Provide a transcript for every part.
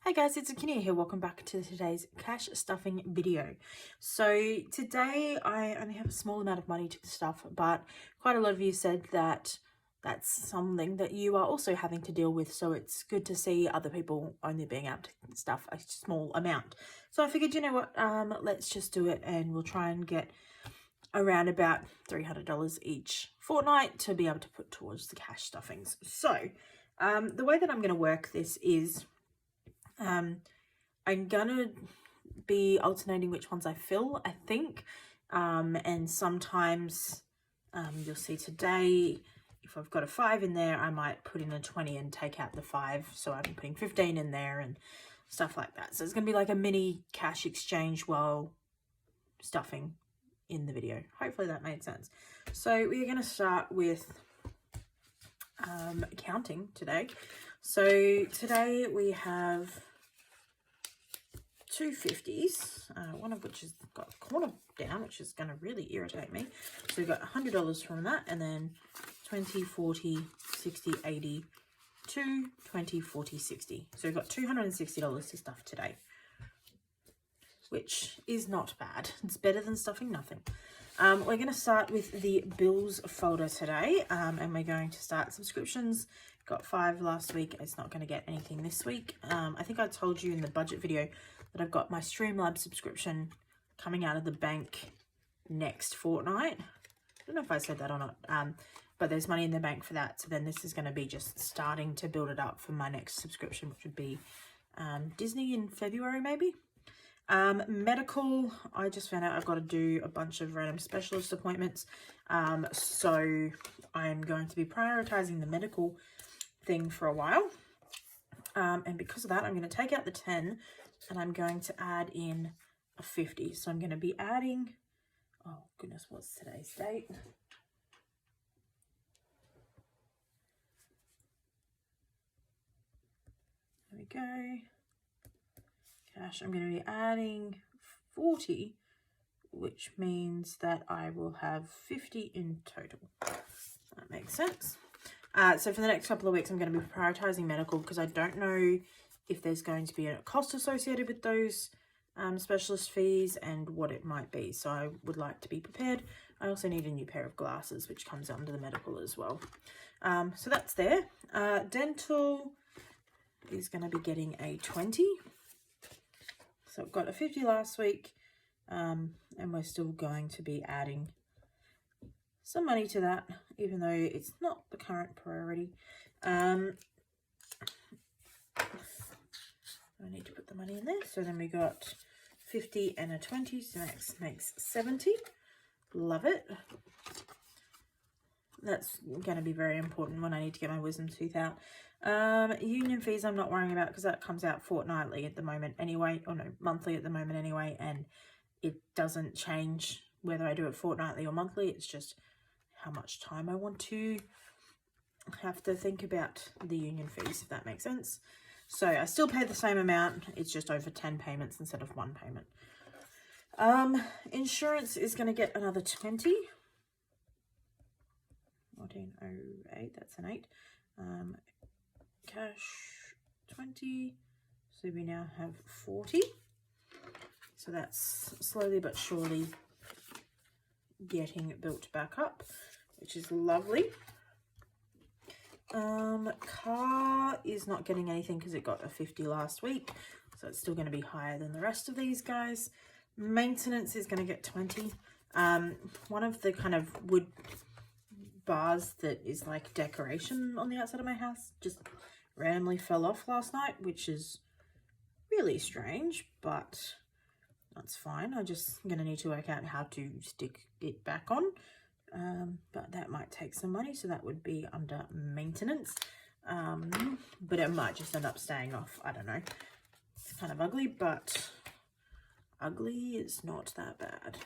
Hi guys, it's Akinia here. Welcome back to today's cash stuffing video. So today I only have a small amount of money to stuff, but quite a lot of you said that that's something that you are also having to deal with. So it's good to see other people only being able to stuff a small amount. So I figured, you know what, let's just do it and we'll try and get around about $300 each fortnight to be able to put towards the cash stuffings. So the way that I'm going to work this is I'm gonna be alternating which ones I fill, I think, and sometimes you'll see today if I've got a 5 in there, I might put in a 20 and take out the 5, so I'm putting 15 in there and stuff like that. So it's gonna be like a mini cash exchange while stuffing in the video. Hopefully that made sense. So we're gonna start with counting today. So today we have two 50s, one of which has got a corner down, which is going to really irritate me. So we've got $100 from that, and then 20, 40, 60, 80, 2, 20, 40, 60. So we've got $260 to stuff today, which is not bad. It's better than stuffing nothing. We're going to start with the bills folder today, and we're going to start subscriptions. Got 5 last week. It's not going to get anything this week. I think I told you in the budget video that I've got my Streamlabs subscription coming out of the bank next fortnight. I don't know if I said that or not, but there's money in the bank for that. So then this is going to be just starting to build it up for my next subscription, which would be Disney in February maybe. Medical, I just found out I've got to do a bunch of random specialist appointments. So I'm going to be prioritizing the medical thing for a while. And because of that, I'm going to take out the 10 and I'm going to add in a 50. So I'm going to be adding, oh goodness, what's today's date? There we go. Cash, I'm going to be adding 40, which means that I will have 50 in total. That makes sense. So for the next couple of weeks, I'm going to be prioritizing medical because I don't know if there's going to be a cost associated with those specialist fees and what it might be. So I would like to be prepared. I also need a new pair of glasses, which comes under the medical as well. So that's there. Dental is going to be getting a 20. So I've got a 50 last week, and we're still going to be adding some money to that, even though it's not the current priority. I need to put the money in there. So then we got 50 and a 20, so that makes 70. Love it. That's going to be very important when I need to get my wisdom tooth out. Union fees I'm not worrying about because that comes out fortnightly at the moment anyway, or no, monthly at the moment anyway, and it doesn't change whether I do it fortnightly or monthly. It's just how much time I want to have to think about the union fees, if that makes sense. So I still pay the same amount, it's just over 10 payments instead of 1 payment. Insurance is going to get another 20. 1408, that's an 8. Cash 20, so we now have 40. So that's slowly but surely getting built back up, which is lovely. Car is not getting anything because it got a 50 last week, so it's still going to be higher than the rest of these guys. Maintenance is going to get 20. One of the kind of wood bars that is like decoration on the outside of my house just randomly fell off last night, which is really strange, but that's fine. I'm just going to need to work out how to stick it back on. But that might take some money, so that would be under maintenance. But it might just end up staying off. I don't know. It's kind of ugly, but ugly is not that bad.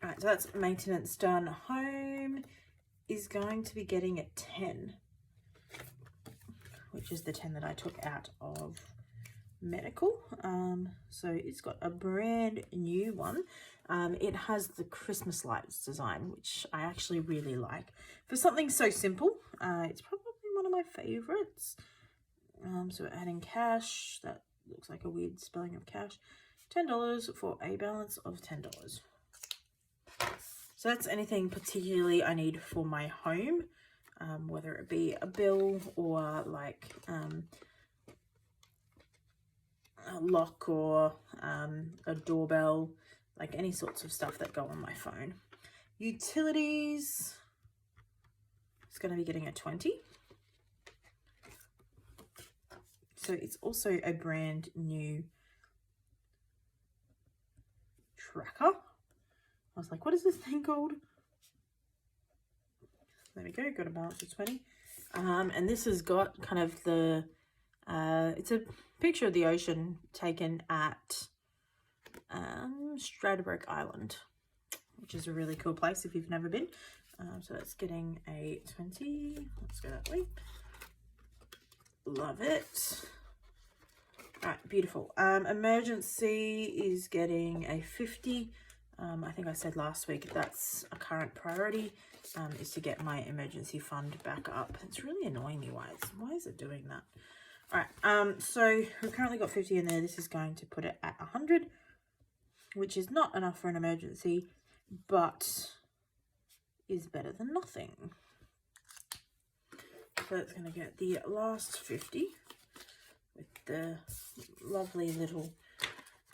Alright, so that's maintenance done. Home is going to be getting a 10, which is the 10 that I took out of medical. So it's got a brand new one. It has the Christmas lights design, which I actually really like. For something so simple, it's probably one of my favorites. So we're adding cash. That looks like a weird spelling of cash. $10 for a balance of $10. So that's anything particularly I need for my home, whether it be a bill or like a lock or a doorbell, like any sorts of stuff that go on my phone. Utilities, it's going to be getting a 20. So it's also a brand new tracker. I was like, what is this thing called? There we go, got a balance of 20. And this has got kind of the, it's a picture of the ocean taken at Stradbroke Island, which is a really cool place if you've never been. So that's getting a 20. Let's go that way. Love it. All right, beautiful. Emergency is getting a 50. I think I said last week that's a current priority, is to get my emergency fund back up. It's really annoying me. Why is it doing that? All right, so we've currently got 50 in there. This is going to put it at 100, which is not enough for an emergency, but is better than nothing. So it's going to get the last 50 with the lovely little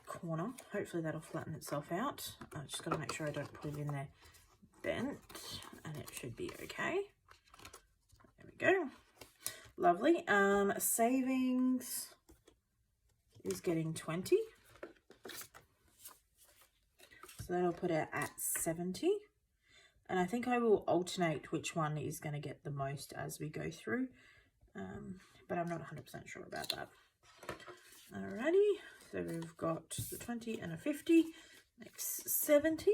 corner. Hopefully that'll flatten itself out. I've just got to make sure I don't put it in there bent, and it should be okay. There we go. Lovely. Savings is getting 20. So that'll put it at 70. And I think I will alternate which one is going to get the most as we go through. But I'm not 100% sure about that. Alrighty. So we've got the 20 and a 50. Makes 70.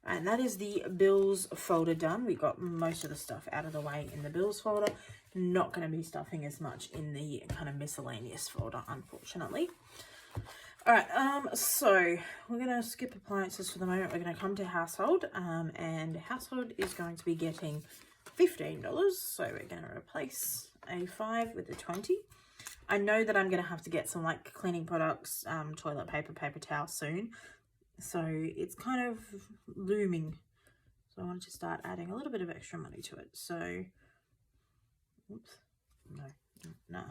And that is the bills folder done. We got most of the stuff out of the way in the bills folder. Not going to be stuffing as much in the kind of miscellaneous folder, unfortunately. All right, so we're going to skip appliances for the moment. We're going to come to household, and household is going to be getting $15. So we're going to replace a 5 with a 20. I know that I'm going to have to get some like cleaning products, toilet paper, paper towel soon. So it's kind of looming. So I wanted to start adding a little bit of extra money to it. So, oops, no,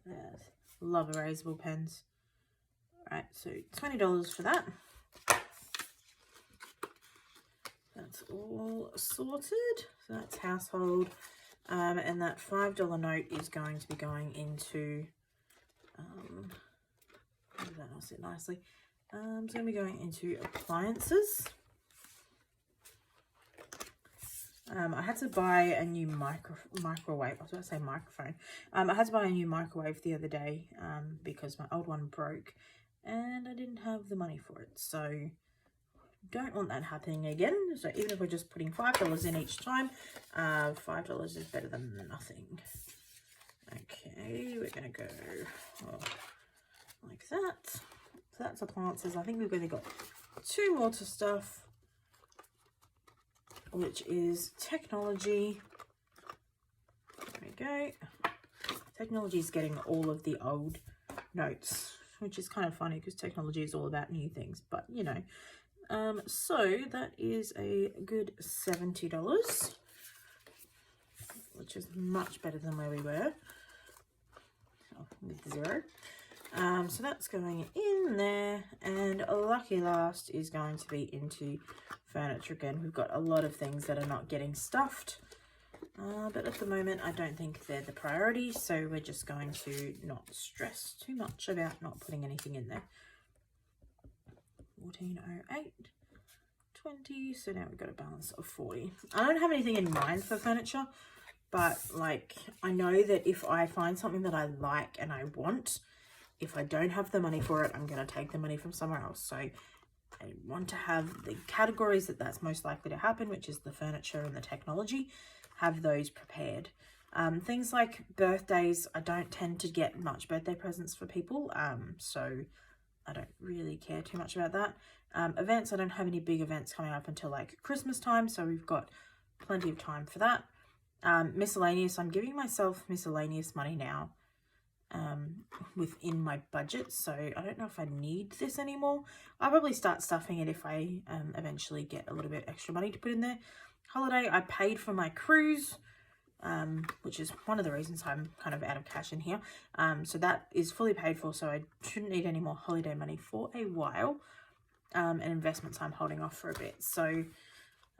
yes. Love erasable pens. All right, so $20 for that. That's all sorted. So that's household. And that $5 note is going to be going into, that'll sit nicely. It's going to be going into appliances. I had to buy a new microwave. I was about to say microphone. I had to buy a new microwave the other day because my old one broke and I didn't have the money for it. So don't want that happening again. So even if we're just putting $5 in each time, $5 is better than nothing. Okay, we're going to go like that. So that's appliances. I think we've only got 2 more to stuff, which is technology. There we go. Technology is getting all of the old notes, which is kind of funny because technology is all about new things, but you know. So that is a good $70, which is much better than where we were with 0. So that's going in there, and lucky last is going to be into furniture again. We've got a lot of things that are not getting stuffed, but at the moment I don't think they're the priority, so we're just going to not stress too much about not putting anything in there. 1408, 20, so now we've got a balance of 40. I don't have anything in mind for furniture, but like I know that if I find something that I like and I want, if I don't have the money for it, I'm going to take the money from somewhere else. So I want to have the categories that's most likely to happen, which is the furniture and the technology, have those prepared. Things like birthdays, I don't tend to get much birthday presents for people, so I don't really care too much about that. Events, I don't have any big events coming up until like Christmas time, so we've got plenty of time for that. Miscellaneous, I'm giving myself miscellaneous money now within my budget, so I don't know if I need this anymore. I'll probably start stuffing it if I eventually get a little bit extra money to put in there. Holiday, I paid for my cruise, which is one of the reasons I'm kind of out of cash in here. So that is fully paid for, so I shouldn't need any more holiday money for a while. And investments I'm holding off for a bit. So,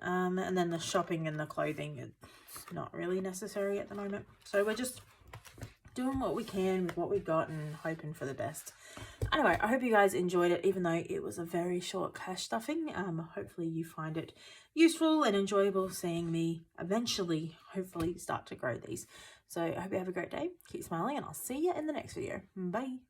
and then the shopping and the clothing, it's not really necessary at the moment. So we're just doing what we can with what we've got and hoping for the best. Anyway, I hope you guys enjoyed it, even though it was a very short cash stuffing. Hopefully you find it useful and enjoyable seeing me eventually, hopefully, start to grow these. So I hope you have a great day. Keep smiling, and I'll see you in the next video. Bye.